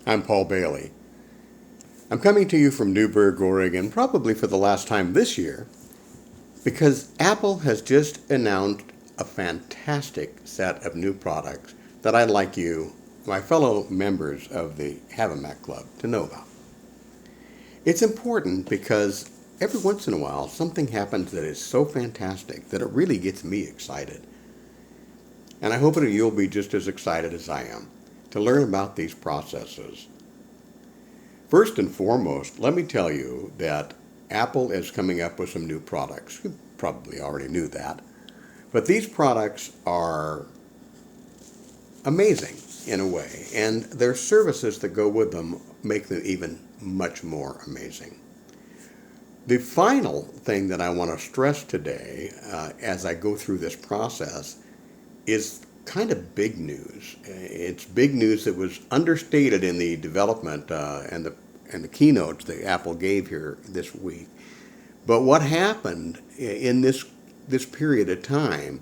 I'm Paul Bailey. I'm coming to you from Newberg, Oregon, probably for the last time this year, because Apple has just announced a fantastic set of new products that I'd like you, my fellow members of the Havamac Club, to know about. It's important because every once in a while something happens that is so fantastic that it really gets me excited. And I hope that you'll be just as excited as I am to learn about these processes. First and foremost, let me tell you that Apple is coming up with some new products. You probably already knew that. But these products are amazing in a way, and their services that go with them make them even much more amazing. The final thing that I want to stress today as I go through this process is kind of big news. It's big news that was understated in the development and the keynotes that Apple gave here this week. But what happened in this period of time,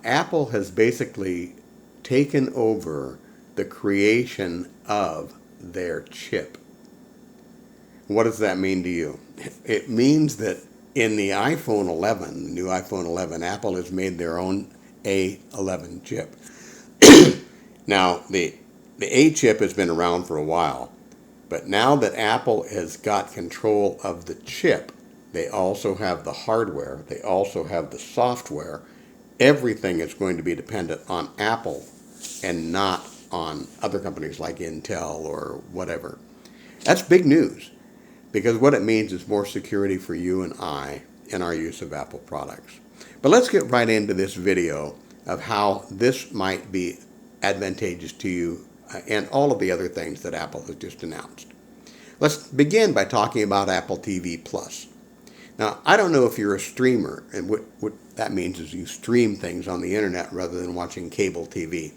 Apple has basically taken over the creation of their chip. What does that mean to you? It means that in the iPhone 11, the new iPhone 11, Apple has made their own A11 chip. Now, the A chip has been around for a while, but now that Apple has got control of the chip, they also have the hardware, they also have the software. Everything is going to be dependent on Apple and not on other companies like Intel or whatever. That's big news, because what it means is more security for you and I in our use of Apple products. But let's get right into this video of how this might be advantageous to you and all of the other things that Apple has just announced. Let's begin by talking about Apple TV Plus. Now, I don't know if you're a streamer, and what that means is you stream things on the internet rather than watching cable TV.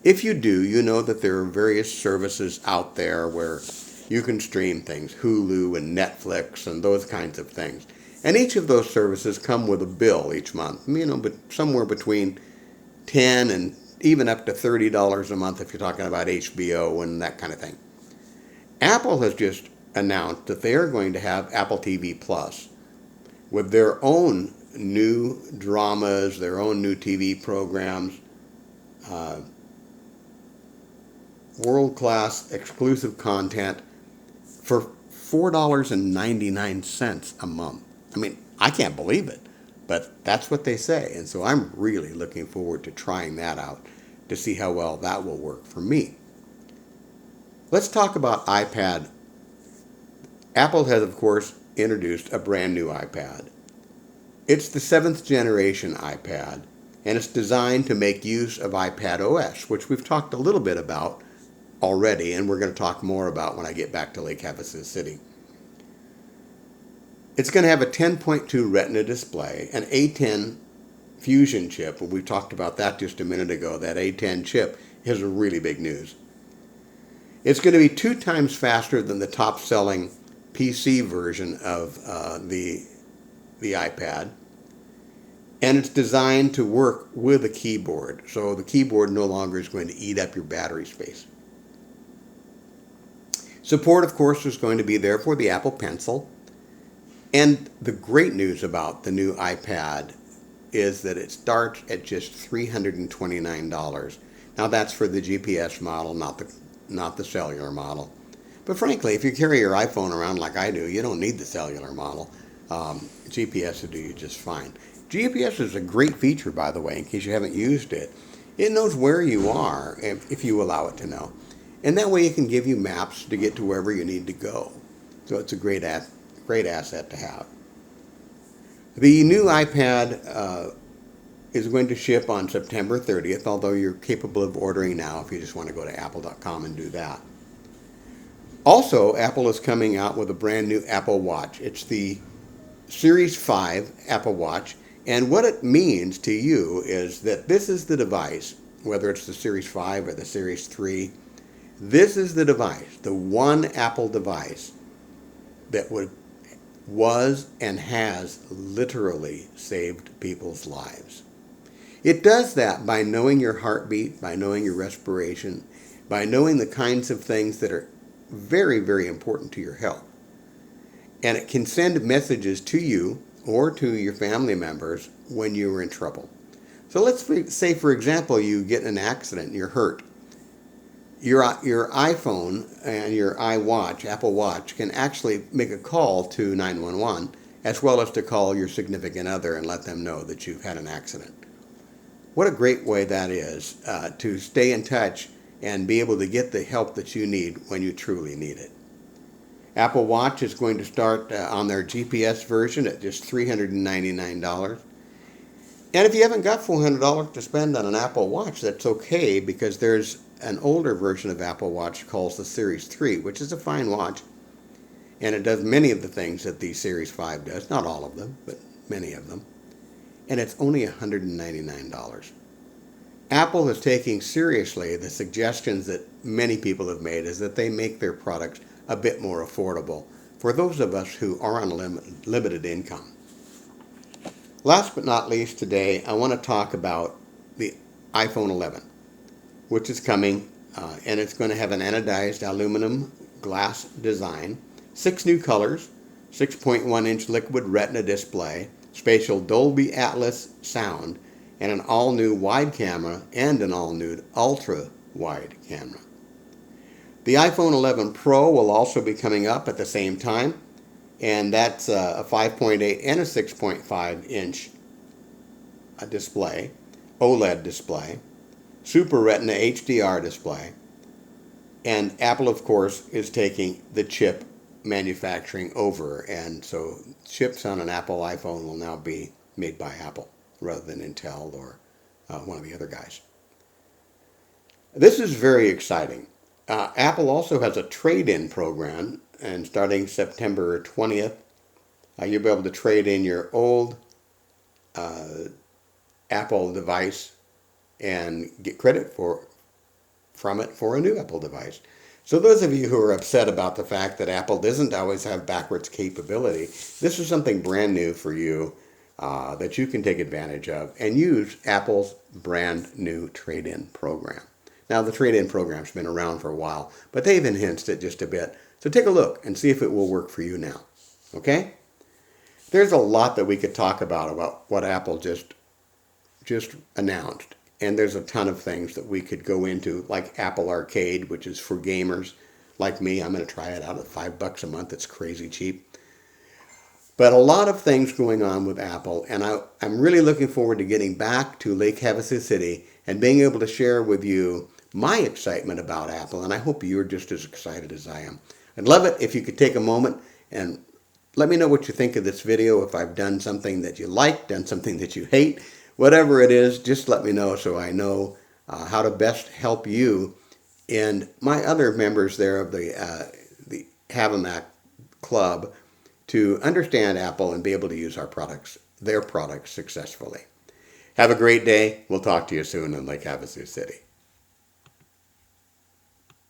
If you do, you know that there are various services out there where you can stream things, Hulu and Netflix and those kinds of things. And each of those services come with a bill each month, but somewhere between $10 and even up to $30 a month if you're talking about HBO and that kind of thing. Apple has just announced that they are going to have Apple TV Plus with their own new dramas, their own new TV programs, world-class exclusive content for $4.99 a month. I mean, I can't believe it, but that's what they say. And so I'm really looking forward to trying that out to see how well that will work for me. Let's talk about iPad. Apple has, of course, introduced a brand new iPad. It's the 7th generation iPad, and it's designed to make use of iPad OS, which we've talked a little bit about already, and we're going to talk more about when I get back to Lake Havasu City. It's going to have a 10.2 Retina display, an A10 Fusion chip, and we talked about that just a minute ago. That A10 chip is really big news. It's going to be 2 times faster than the top-selling PC version of the iPad, and it's designed to work with a keyboard, so the keyboard no longer is going to eat up your battery space. Support, of course, is going to be there for the Apple Pencil. And the great news about the new iPad is that it starts at just $329. Now that's for the GPS model, not the cellular model. But frankly, if you carry your iPhone around like I do, you don't need the cellular model. GPS will do you just fine. GPS is a great feature, by the way, in case you haven't used it. It knows where you are if you allow it to know. And that way it can give you maps to get to wherever you need to go. So it's a great asset to have. The new iPad is going to ship on September 30th, although you're capable of ordering now if you just want to go to apple.com and do that. Also, Apple is coming out with a brand new Apple Watch. It's the Series 5 Apple Watch, and what it means to you is that this is the device, whether it's the Series 5 or the Series 3, this is the device, the one Apple device that was and has literally saved people's lives. It does that by knowing your heartbeat, by knowing your respiration, by knowing the kinds of things that are very, very important to your health. And it can send messages to you or to your family members when you're in trouble. So let's say, for example, you get in an accident and you're hurt. Your iPhone and your iWatch, Apple Watch, can actually make a call to 911 as well as to call your significant other and let them know that you've had an accident. What a great way that is to stay in touch and be able to get the help that you need when you truly need it. Apple Watch is going to start on their GPS version at just $399. And if you haven't got $400 to spend on an Apple Watch, that's okay, because there's an older version of Apple Watch called the Series 3, which is a fine watch. And it does many of the things that the Series 5 does. Not all of them, but many of them. And it's only $199. Apple is taking seriously the suggestions that many people have made, is that they make their products a bit more affordable for those of us who are on limited income. Last but not least today, I want to talk about the iPhone 11, which is coming, and it's going to have an anodized aluminum glass design, 6 new colors, 6.1-inch liquid retina display, spatial Dolby Atmos sound, and an all-new wide camera and an all-new ultra-wide camera. The iPhone 11 Pro will also be coming up at the same time, and that's a 5.8 and a 6.5-inch display, OLED display, Super Retina HDR display, and Apple, of course, is taking the chip manufacturing over, and so chips on an Apple iPhone will now be made by Apple rather than Intel or one of the other guys. This is very exciting. Apple also has a trade-in program, and starting September 20th, you'll be able to trade in your old Apple device and get credit from it for a new Apple device. So those of you who are upset about the fact that Apple doesn't always have backwards capability, this is something brand new for you that you can take advantage of and use Apple's brand new trade-in program. Now, the trade-in program's been around for a while, but they've enhanced it just a bit. So take a look and see if it will work for you now. Okay? There's a lot that we could talk about what Apple just announced. And there's a ton of things that we could go into, like Apple Arcade, which is for gamers like me. I'm going to try it out at $5 a month. It's crazy cheap. But a lot of things going on with Apple, and I'm really looking forward to getting back to Lake Havasu City and being able to share with you my excitement about Apple, and I hope you're just as excited as I am. I'd love it if you could take a moment and let me know what you think of this video. If I've done something that you like, done something that you hate, whatever it is, just let me know so I know how to best help you and my other members there of the Havamac Club to understand Apple and be able to use their products successfully. Have a great day. We'll talk to you soon in Lake Havasu City.